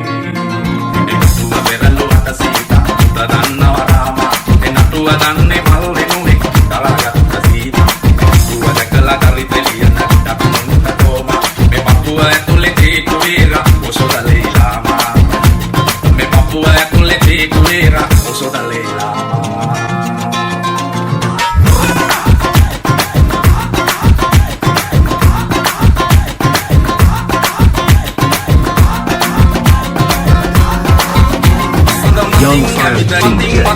නටුව පෙරළුවට සීතා පුත දන්නව රාමා නටුව දන්නේ මල් වෙනුවෙක් දරාගත්ත සීතා නටුව දැකලා කරිතෙලිය නැට්ට මුන්ට කොමා මේ පපුව ඇතුලේ තීතු වීරා ඔසොදලේ ලාමා මේ පපුව ඇතුලේ තීතු වීරා ඔසොදලේ ලාමා Young Fire DJ.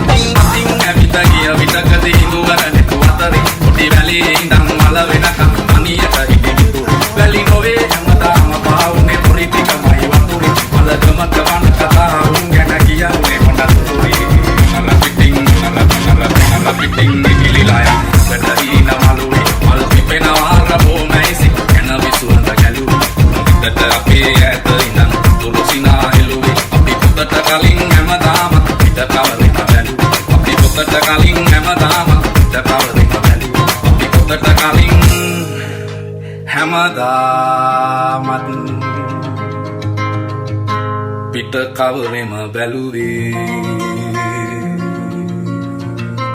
හැමදාමත් පිට කවරෙම බැලුවේ